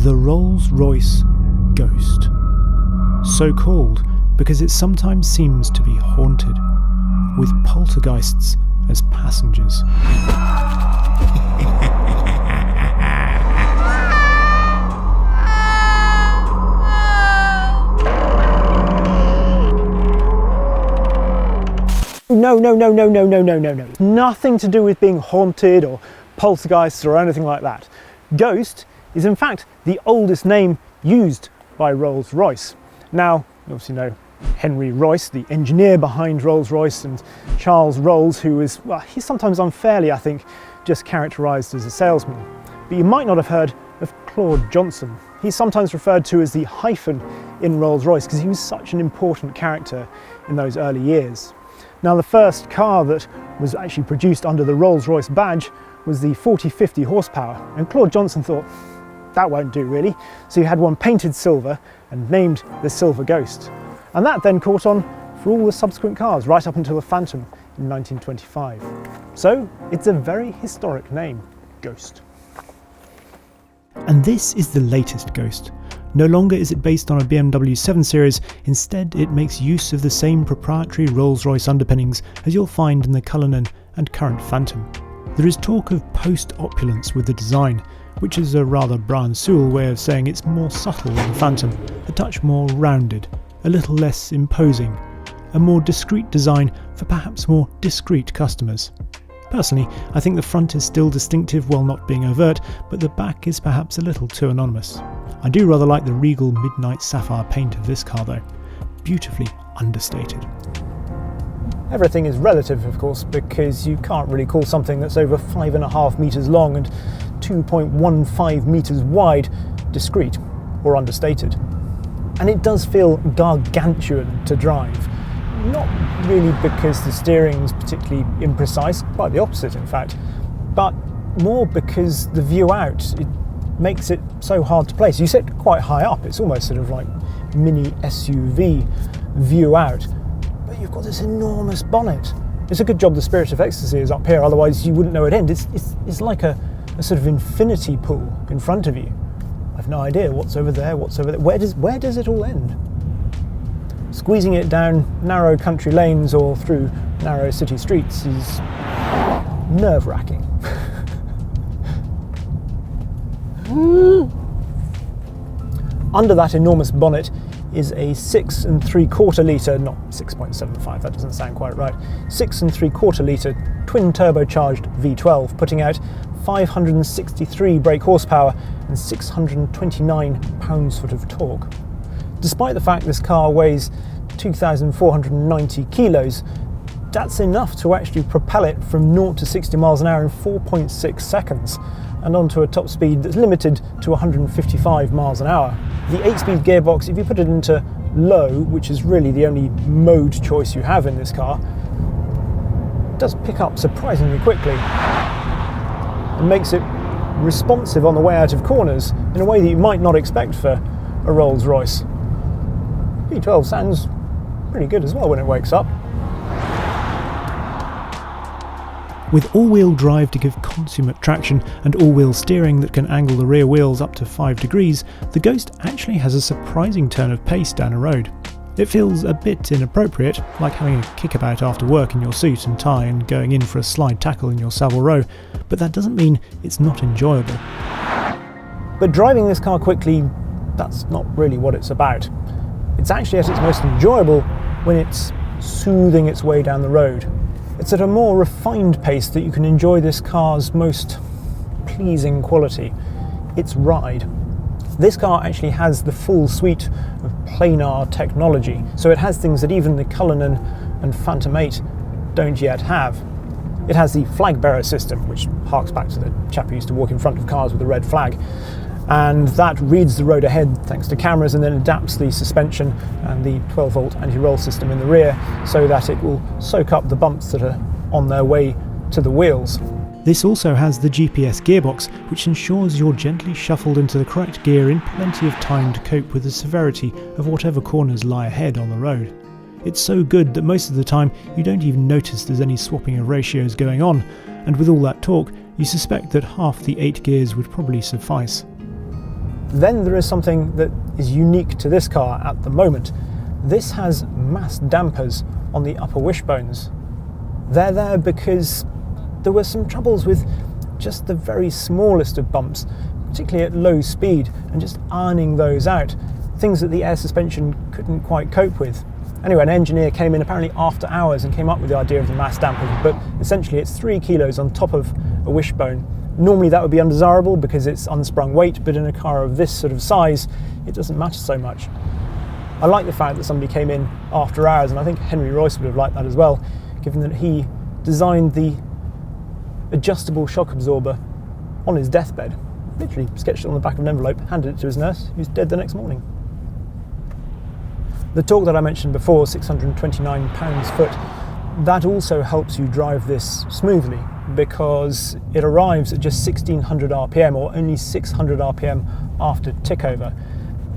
the Rolls-Royce Ghost. So called because it sometimes seems to be haunted, with poltergeists as passengers. No. Nothing to do with being haunted or poltergeists or anything like that. Ghost is in fact the oldest name used by Rolls-Royce. Now, you obviously know Henry Royce, the engineer behind Rolls-Royce, and Charles Rolls, who is, well, he's sometimes unfairly, I think, just characterised as a salesman. But you might not have heard of Claude Johnson. He's sometimes referred to as the hyphen in Rolls-Royce because he was such an important character in those early years. Now, the first car that was actually produced under the Rolls-Royce badge was the 4050 horsepower, and Claude Johnson thought, that won't do really, so he had one painted silver and named the Silver Ghost. And that then caught on for all the subsequent cars, right up until the Phantom in 1925. So it's a very historic name, Ghost. And this is the latest Ghost. No longer is it based on a BMW 7 Series, instead it makes use of the same proprietary Rolls-Royce underpinnings as you'll find in the Cullinan and current Phantom. There is talk of post-opulence with the design, which is a rather Brian Sewell way of saying it's more subtle than the Phantom, a touch more rounded, a little less imposing, a more discreet design for perhaps more discreet customers. Personally, I think the front is still distinctive while not being overt, but the back is perhaps a little too anonymous. I do rather like the regal midnight sapphire paint of this car though, beautifully understated. Everything is relative, of course, because you can't really call something that's over 5.5 metres long and 2.15 metres wide discreet or understated. And it does feel gargantuan to drive. Not really because the steering's particularly imprecise, quite the opposite in fact, but more because the view out, it makes it so hard to place. You sit quite high up, it's almost sort of like mini SUV view out, but you've got this enormous bonnet. It's a good job the Spirit of Ecstasy is up here, otherwise you wouldn't know it ends. It's like a sort of infinity pool in front of you. I've no idea what's over there, where does it all end? Squeezing it down narrow country lanes or through narrow city streets is nerve-wracking. Under that enormous bonnet is a 6 3/4 litre, not 6.75, that doesn't sound quite right, 6 3/4 litre twin turbocharged V12, putting out 563 brake horsepower and 629 pounds-foot of torque. Despite the fact this car weighs 2,490 kilos, that's enough to actually propel it from 0 to 60 miles an hour in 4.6 seconds and onto a top speed that's limited to 155 miles an hour. The 8-speed gearbox, if you put it into low, which is really the only mode choice you have in this car, does pick up surprisingly quickly and makes it responsive on the way out of corners in a way that you might not expect for a Rolls-Royce. V12 sounds pretty good as well when it wakes up. With all-wheel drive to give consummate traction and all-wheel steering that can angle the rear wheels up to 5 degrees, the Ghost actually has a surprising turn of pace down a road. It feels a bit inappropriate, like having a kickabout after work in your suit and tie and going in for a slide tackle in your Savile Row, but that doesn't mean it's not enjoyable. But driving this car quickly, that's not really what it's about. It's actually at its most enjoyable when it's soothing its way down the road. It's at a more refined pace that you can enjoy this car's most pleasing quality, its ride. This car actually has the full suite of planar technology, so it has things that even the Cullinan and Phantom 8 don't yet have. It has the flag bearer system, which harks back to the chap who used to walk in front of cars with a red flag, and that reads the road ahead thanks to cameras and then adapts the suspension and the 12-volt anti-roll system in the rear so that it will soak up the bumps that are on their way to the wheels. This also has the GPS gearbox, which ensures you're gently shuffled into the correct gear in plenty of time to cope with the severity of whatever corners lie ahead on the road. It's so good that most of the time you don't even notice there's any swapping of ratios going on, and with all that torque, you suspect that half the 8 gears would probably suffice. Then there is something that is unique to this car at the moment. This has mass dampers on the upper wishbones. They're there because there were some troubles with just the very smallest of bumps, particularly at low speed, and just ironing those out, things that the air suspension couldn't quite cope with. Anyway, an engineer came in apparently after hours and came up with the idea of the mass dampers, but essentially it's 3 kilos on top of a wishbone. Normally that would be undesirable because it's unsprung weight, but in a car of this sort of size, it doesn't matter so much. I like the fact that somebody came in after hours, and I think Henry Royce would have liked that as well, given that he designed the adjustable shock absorber on his deathbed. Literally sketched it on the back of an envelope, handed it to his nurse, who's dead the next morning. The torque that I mentioned before, 629 pounds-foot, that also helps you drive this smoothly because it arrives at just 1600 RPM, or only 600 RPM after tickover.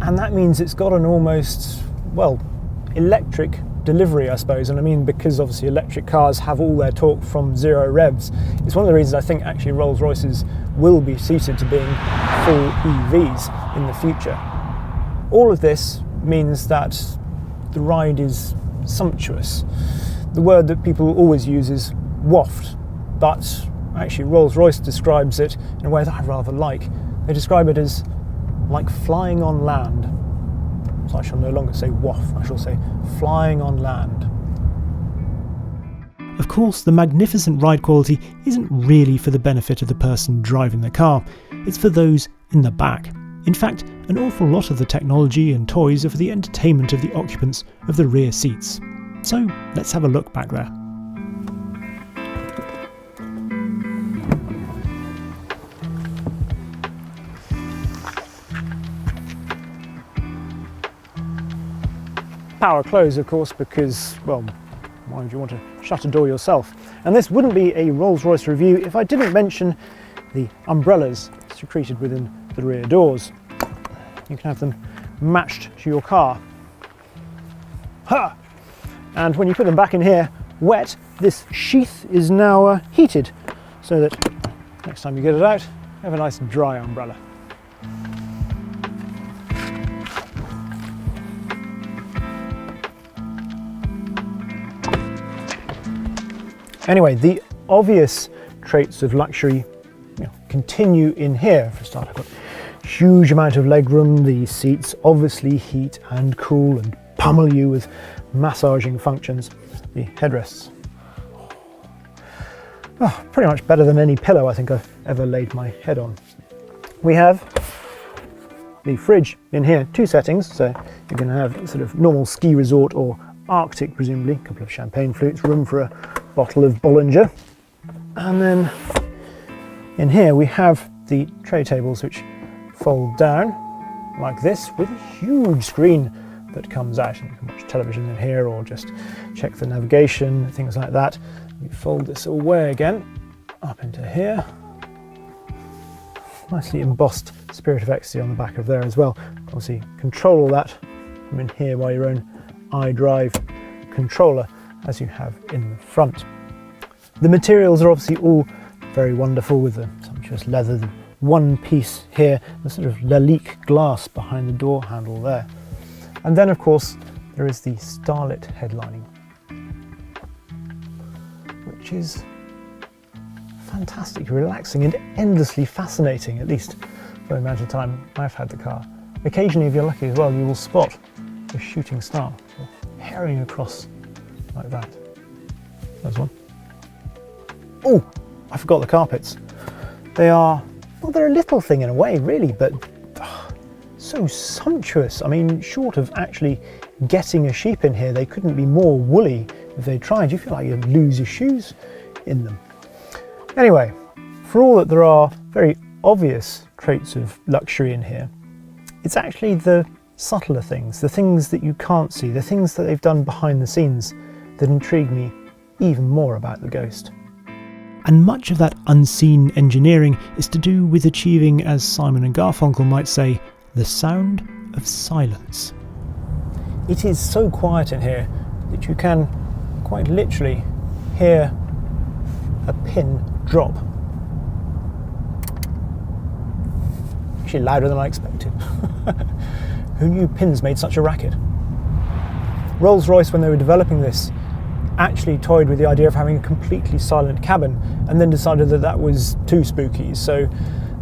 And that means it's got an almost, well, electric delivery, I suppose. And I mean, because obviously electric cars have all their torque from 0 revs. It's one of the reasons I think actually Rolls-Royces will be suited to being full EVs in the future. All of this means that the ride is sumptuous. The word that people always use is waft, but actually Rolls-Royce describes it in a way that I rather like. They describe it as like flying on land. So I shall no longer say waft, I shall say flying on land. Of course, the magnificent ride quality isn't really for the benefit of the person driving the car, it's for those in the back. In fact, an awful lot of the technology and toys are for the entertainment of the occupants of the rear seats. So let's have a look back there. Power close, of course, because, well, why would you want to shut a door yourself? And this wouldn't be a Rolls-Royce review if I didn't mention the umbrellas secreted within the rear doors. You can have them matched to your car. Ha! And when you put them back in here wet, this sheath is now heated, so that next time you get it out, you have a nice dry umbrella. Anyway, the obvious traits of luxury continue in here. For a start, I've got a huge amount of legroom. The seats obviously heat and cool and pummel you with massaging functions. The headrests, pretty much better than any pillow I think I've ever laid my head on. We have the fridge in here, 2 settings, so you can have sort of normal ski resort or Arctic, presumably, a couple of champagne flutes, room for a bottle of Bollinger. And then in here we have the tray tables which fold down like this with a huge screen that comes out. And you can watch television in here or just check the navigation, things like that. We fold this away again, up into here. Nicely embossed Spirit of Ecstasy on the back of there as well. Obviously control all that from in here by your own iDrive controller, as you have in the front. The materials are obviously all very wonderful, with the sumptuous leather, the one piece here, the sort of Lalique glass behind the door handle there. And then of course there is the starlit headlining, which is fantastic, relaxing and endlessly fascinating, at least for the amount of time I've had the car. Occasionally, if you're lucky as well, you will spot a shooting star herring across like that. There's one. Oh, I forgot the carpets. They are, well, they're a little thing in a way, really, but so sumptuous. I mean, short of actually getting a sheep in here, they couldn't be more woolly if they tried. You feel like you'd lose your shoes in them. Anyway, for all that there are very obvious traits of luxury in here, it's actually the subtler things, the things that you can't see, the things that they've done behind the scenes that intrigue me even more about the Ghost. And much of that unseen engineering is to do with achieving, as Simon and Garfunkel might say, the sound of silence. It is so quiet in here that you can quite literally hear a pin drop. actually louder than I expected. Who knew pins made such a racket? Rolls-Royce, when they were developing this, actually toyed with the idea of having a completely silent cabin, and then decided that that was too spooky, so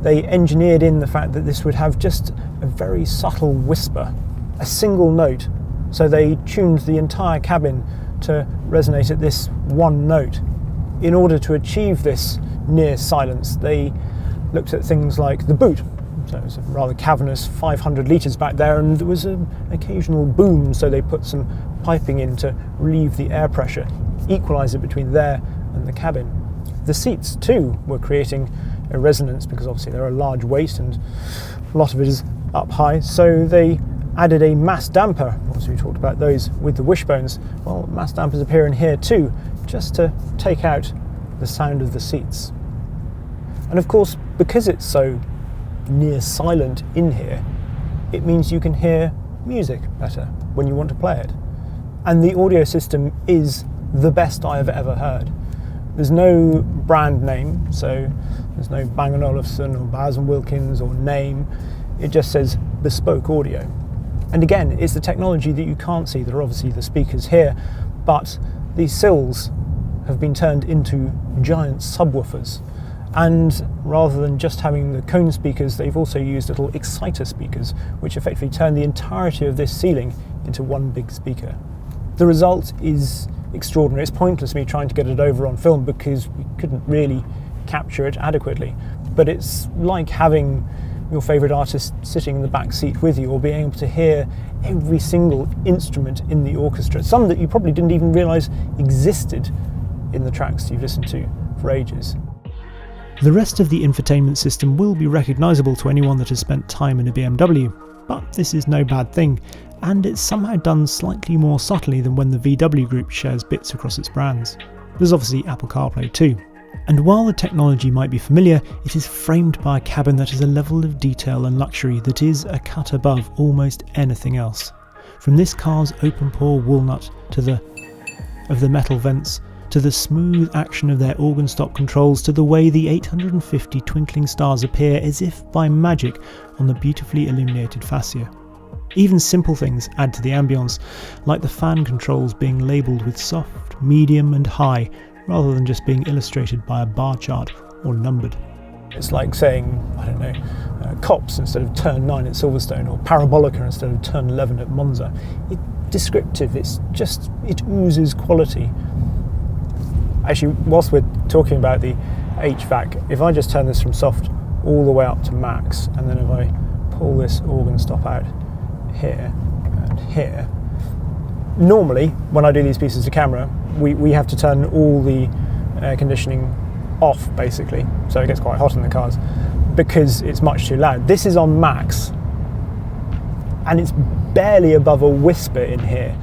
they engineered in the fact that this would have just a very subtle whisper, a single note. So they tuned the entire cabin to resonate at this one note. In order to achieve this near silence, they looked at things like the boot. So it was a rather cavernous 500 litres back there, and there was an occasional boom, so they put some piping in to relieve the air pressure, equalise it between there and the cabin. The seats too were creating a resonance, because obviously they're a large weight and a lot of it is up high, so they added a mass damper. Obviously we talked about those with the wishbones. Well, mass dampers appear in here too, just to take out the sound of the seats. And of course, because it's so near silent in here, it means you can hear music better when you want to play it. And the audio system is the best I have ever heard. There's no brand name, so there's no Bang & Olufsen or Bowers & Wilkins or name. It just says bespoke audio. And again, it's the technology that you can't see. There are obviously the speakers here, but these sills have been turned into giant subwoofers. And rather than just having the cone speakers, they've also used little exciter speakers, which effectively turn the entirety of this ceiling into one big speaker. The result is extraordinary. It's pointless me trying to get it over on film because we couldn't really capture it adequately. But it's like having your favourite artist sitting in the back seat with you, or being able to hear every single instrument in the orchestra, some that you probably didn't even realise existed in the tracks you've listened to for ages. The rest of the infotainment system will be recognisable to anyone that has spent time in a BMW, but this is no bad thing, and it's somehow done slightly more subtly than when the VW group shares bits across its brands. There's obviously Apple CarPlay too. And while the technology might be familiar, it is framed by a cabin that has a level of detail and luxury that is a cut above almost anything else. From this car's open pore walnut to the metal vents, to the smooth action of their organ stop controls, to the way the 850 twinkling stars appear as if by magic on the beautifully illuminated fascia. Even simple things add to the ambience, like the fan controls being labelled with soft, medium and high, rather than just being illustrated by a bar chart or numbered. It's like saying, I don't know, cops instead of turn 9 at Silverstone, or parabolica instead of turn 11 at Monza. It's descriptive, it oozes quality. Actually, whilst we're talking about the HVAC, if I just turn this from soft all the way up to max, and then if I pull this organ stop out here and here, normally when I do these pieces to camera, we have to turn all the air conditioning off basically, so it gets quite hot in the cars because it's much too loud. This is on max and it's barely above a whisper in here.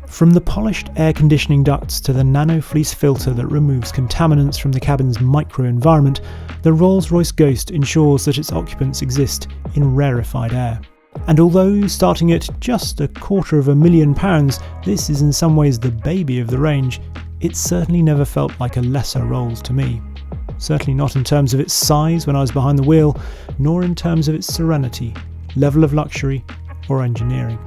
From the polished air conditioning ducts to the nano fleece filter that removes contaminants from the cabin's microenvironment, the Rolls-Royce Ghost ensures that its occupants exist in rarefied air. And although starting at just £250,000, this is in some ways the baby of the range, it certainly never felt like a lesser Rolls to me. Certainly not in terms of its size when I was behind the wheel, nor in terms of its serenity, level of luxury, or engineering.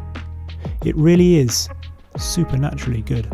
It really is supernaturally good.